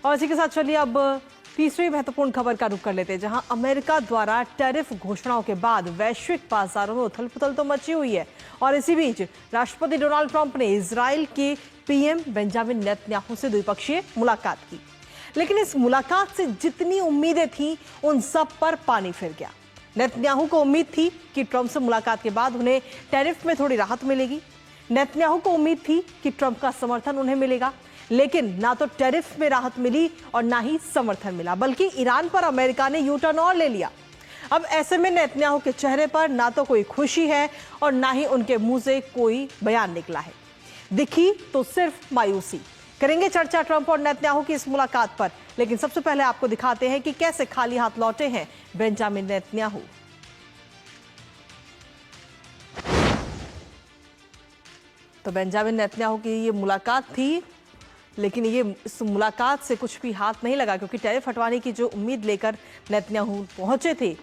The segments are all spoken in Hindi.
और इसी के साथ चलिए अब तीसरी महत्वपूर्ण खबर का रुख कर लेते हैं, जहां अमेरिका द्वारा टैरिफ घोषणाओं के बाद वैश्विक बाजारों में उथल पुथल तो मची हुई है। और इसी बीच राष्ट्रपति डोनाल्ड ट्रंप ने इजराइल के पीएम बेंजामिन नेतन्याहू से द्विपक्षीय मुलाकात की, लेकिन इस मुलाकात से जितनी उम्मीदें थी उन सब पर पानी फिर गया। नेतन्याहू को उम्मीद थी कि ट्रंप से मुलाकात के बाद उन्हें टैरिफ में थोड़ी राहत मिलेगी। नेतन्याहू को उम्मीद थी कि ट्रंप का समर्थन उन्हें मिलेगा, लेकिन ना तो टैरिफ में राहत मिली और ना ही समर्थन मिला, बल्कि ईरान पर अमेरिका ने यू टर्न और ले लिया। अब ऐसे में नेतन्याहू के चेहरे पर ना तो कोई खुशी है और ना ही उनके मुंह से कोई बयान निकला है। दिखी तो सिर्फ मायूसी। करेंगे चर्चा ट्रंप और नेतन्याहू की इस मुलाकात पर, लेकिन सबसे पहले आपको दिखाते हैं कि कैसे खाली हाथ लौटे हैं बेंजामिन नेतन्याहू। तो बेंजामिन नेतन्याहू की ये मुलाकात थी, लेकिन ये इस मुलाकात से कुछ भी हाथ नहीं लगा, क्योंकि टैरिफ हटवाने की जो उम्मीद लेकर नेतन्याहू पहुंचे थे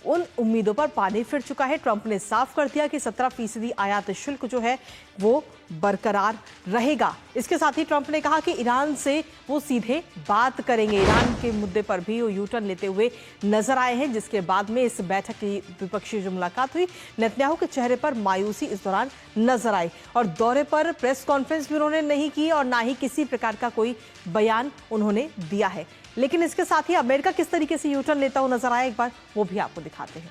उन उम्मीदों पर पानी फिर चुका है। ट्रंप ने साफ कर दिया कि 17% आयात शुल्क जो है वो बरकरार रहेगा। इसके साथ ही ट्रंप ने कहा कि ईरान से वो सीधे बात करेंगे। ईरान के मुद्दे पर भी वो यू टर्न लेते हुए नजर आए हैं, जिसके बाद में इस बैठक की द्विपक्षीय जो मुलाकात हुई, नेतन्याहू के चेहरे पर मायूसी इस दौरान नजर आई और दौरे पर प्रेस कॉन्फ्रेंस भी उन्होंने नहीं की और ना ही किसी प्रकार का कोई बयान उन्होंने दिया है। लेकिन इसके साथ ही अमेरिका किस तरीके से यू टर्न लेता हुआ नजर आया, एक बार वो भी आपको दिखाते हैं।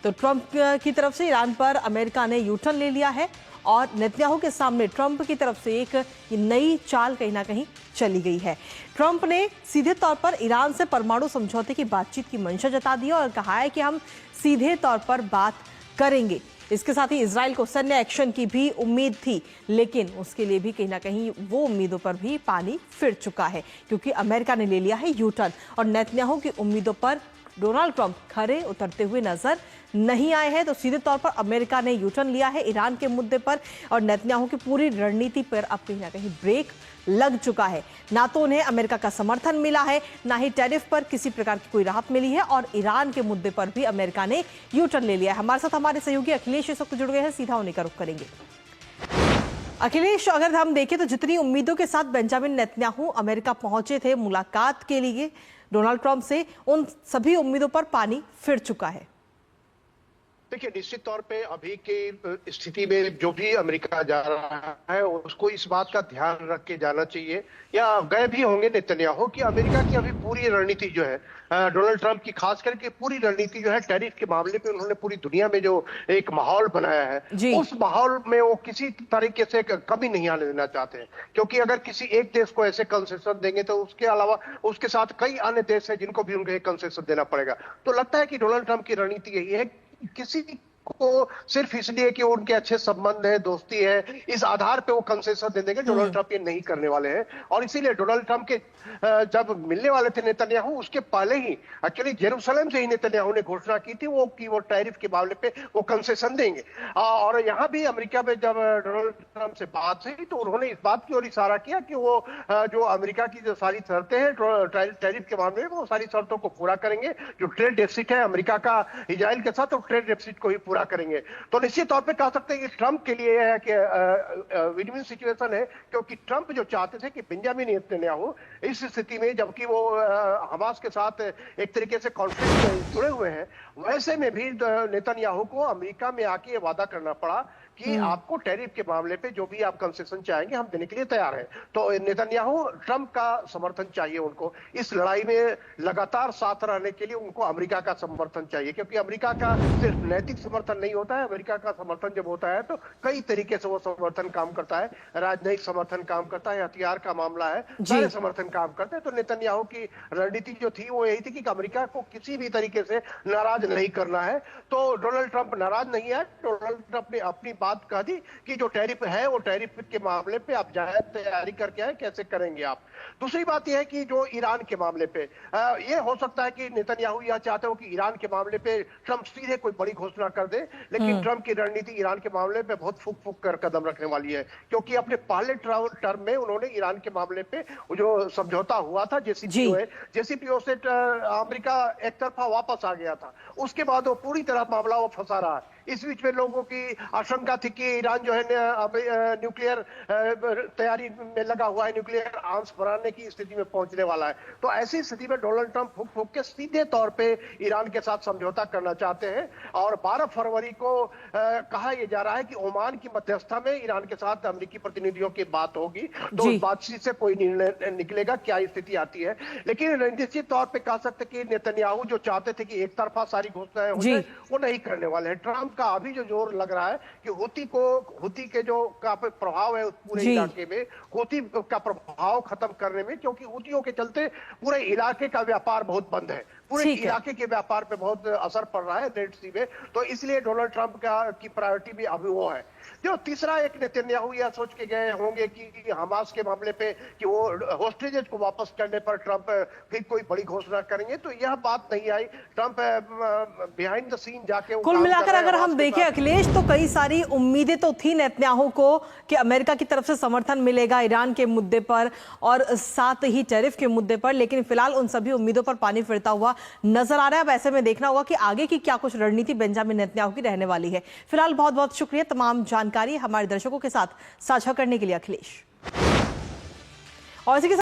तो ट्रंप की तरफ से ईरान पर अमेरिका ने यू टर्न ले लिया है और नेतन्याहू के सामने ट्रंप की तरफ से एक नई चाल कहीं ना कहीं चली गई है। ट्रंप ने सीधे तौर पर ईरान से परमाणु समझौते की बातचीत की मंशा जता दी और कहा है कि हम सीधे तौर पर बात करेंगे। इसके साथ ही इजराइल को सैन्य एक्शन की भी उम्मीद थी, लेकिन उसके लिए भी कहीं ना कहीं वो उम्मीदों पर भी पानी फिर चुका है, क्योंकि अमेरिका ने ले लिया है यू टर्न और नेतन्याहू की उम्मीदों पर डोनाल्ड ट्रंप खरे उतरते हुए नजर नहीं आए हैं। तो सीधे तौर पर अमेरिका ने यू टर्न लिया है ईरान के मुद्दे पर और नेतन्याहू की पूरी रणनीति पर अब कहीं ना कहीं ब्रेक लग चुका है। ना तो उन्हें अमेरिका का समर्थन मिला है, ना ही टैरिफ पर किसी प्रकार की कोई राहत मिली है और ईरान के मुद्दे पर भी अमेरिका ने यू टर्न ले लिया है। हमारे साथ हमारे सहयोगी अखिलेश इस वक्त जुड़ गए हैं, सीधा उन्हीं का रुख करेंगे। अखिलेश, अगर हम देखें तो जितनी उम्मीदों के साथ बेंजामिन नेतन्याहू अमेरिका पहुंचे थे मुलाकात के लिए डोनाल्ड ट्रंप से, उन सभी उम्मीदों पर पानी फिर चुका है। देखिए, निश्चित तौर पे अभी की स्थिति में जो भी अमेरिका जा रहा है उसको इस बात का ध्यान रख के जाना चाहिए, या गए भी होंगे नेतन्याहू, कि अमेरिका की अभी पूरी रणनीति जो है डोनाल्ड ट्रंप की खास करके पूरी रणनीति जो है टैरिफ के मामले पे उन्होंने पूरी दुनिया में जो एक माहौल बनाया है, उस माहौल में वो किसी तरीके से कमी नहीं आने देना चाहते हैं। क्योंकि अगर किसी एक देश को ऐसे कंसेशन देंगे तो उसके अलावा उसके साथ कई अन्य देश है जिनको भी उनको कंसेशन देना पड़ेगा। तो लगता है कि डोनाल्ड ट्रंप की रणनीति यही है, किसी को सिर्फ इसलिए कि उनके अच्छे संबंध है, दोस्ती है, इस आधार पे वो कंसेशन दे देंगे। डोनाल्ड ट्रंप ये नहीं करने वाले हैं और इसीलिए डोनाल्ड ट्रंप के जब मिलने वाले थे नेतन्याहू, उसके पहले ही एक्चुअली जेरूसलम से ही नेतन्याहू ने घोषणा की थी वो टैरिफ के मामले पे वो कंसेशन देंगे। और यहाँ भी अमेरिका में जब डोनाल्ड ट्रंप से बात हुई तो उन्होंने इस बात की ओर इशारा किया कि वो जो अमेरिका की जो सारी शर्तें हैं टैरिफ के मामले में, वो सारी शर्तों को पूरा करेंगे। जो ट्रेड डेफिसिट है अमेरिका का इजराइल के साथ, वो ट्रेड डेफिसिट को ही पूरा करेंगे। तो निश्चित तौर पे कह सकते हैं कि ट्रंप के लिए है कि विन-विन सिचुएशन है, क्योंकि ट्रंप जो चाहते थे कि बेंजामिन नेतन्याहू इस स्थिति में, जबकि वो हमास के साथ एक तरीके से कॉन्फ्लिक्ट में जुड़े हुए हैं, वैसे में भी नेतन्याहू को अमेरिका में आके ये वादा करना पड़ा कि आपको टैरिफ के मामले पे जो भी आप कंसेशन चाहेंगे हम देने के लिए तैयार हैं। तो नेतन्याहू ट्रंप का समर्थन चाहिए उनको, इस लड़ाई में लगातार साथ रहने के लिए उनको अमेरिका का समर्थन चाहिए, क्योंकि अमेरिका का सिर्फ नैतिक समर्थन नहीं होता है। अमेरिका का समर्थन जब होता है तो कई तरीके से वो समर्थन काम करता है, राजनयिक समर्थन काम करता है, हथियार का मामला है, सारे समर्थन काम करते हैं। तो नेतन्याहू की रणनीति जो थी वो यही थी कि अमेरिका को किसी भी तरीके से नाराज नहीं करना है। तो डोनाल्ड ट्रंप नाराज नहीं है। डोनाल्ड ट्रंप ने अपनी बात कह दी कि जो टैरिफ है वो टैरिफ के मामले पे आप जाए तैयारी करके आए, कैसे करेंगे आप। दूसरी बात यह है कि जो ईरान के मामले पे ये हो सकता है कि नेतन्याहू यह चाहते हो कि ईरान के मामले पे ट्रंप सीधे कोई बड़ी घोषणा कर दे, लेकिन ट्रंप की रणनीति ईरान के मामले पे बहुत फूक फूक कर कदम रखने वाली है, क्योंकि अपने पहले टर्म में उन्होंने ईरान के मामले पे जो समझौता हुआ था जेसीपीओ से अमेरिका एक तरफा वापस आ गया था। उसके बाद वो पूरी तरह मामला वो फंसा रहा है। इस बीच में लोगों की आशंका थी कि ईरान जो है न्यूक्लियर तैयारी में लगा हुआ है, न्यूक्लियर आर्म्स बनाने की स्थिति में पहुंचने वाला है। तो ऐसी स्थिति में डोनाल्ड ट्रंप फूक फूक के सीधे तौर पे ईरान के साथ समझौता करना चाहते हैं और 12 फरवरी को कहा यह जा रहा है कि ओमान की मध्यस्थता में ईरान के साथ अमेरिकी प्रतिनिधियों की बात होगी, तो उस बातचीत से कोई निर्णय निकलेगा, क्या स्थिति आती है। लेकिन निश्चित तौर पे कह सकते कि नेतन्याहू जो चाहते थे कि एक तरफा सारी घोषणाएं हो जाए, वो नहीं करने वाले हैं। ट्रंप का अभी जो जोर लग रहा है कि हुती के जो का प्रभाव है उस पूरे इलाके में, हुती का प्रभाव खत्म करने में, क्योंकि हुतियों के चलते पूरे इलाके का व्यापार बहुत बंद है, पूरे इलाके के व्यापार पे बहुत असर पड़ रहा है रेड सी में। तो इसलिए डोनाल्ड ट्रंप की प्रायोरिटी भी अभी वो है। जो तीसरा एक नेतन्याहू यह सोच के गए होंगे कि हमास के मामले पे कि वो होस्टेजेस को वापस करने पर ट्रंप फिर कोई बड़ी घोषणा करेंगे, तो यह बात नहीं आई। ट्रंप बिहाइंड द सीन जाके कुल मिलाकर अगर हम देखें अखिलेश, तो कई सारी उम्मीदें तो थी नेतन्याहू को कि अमेरिका की तरफ से समर्थन मिलेगा ईरान के मुद्दे पर और साथ ही टैरिफ के मुद्दे पर, लेकिन फिलहाल उन सभी उम्मीदों पर पानी फिरता हुआ नजर आ रहा है। अब ऐसे में देखना होगा कि आगे की क्या कुछ रणनीति बेंजामिन नेतन्याहू की रहने वाली है। फिलहाल बहुत बहुत शुक्रिया तमाम जानकारी हमारे दर्शकों के साथ साझा करने के लिए अखिलेश। और इसी के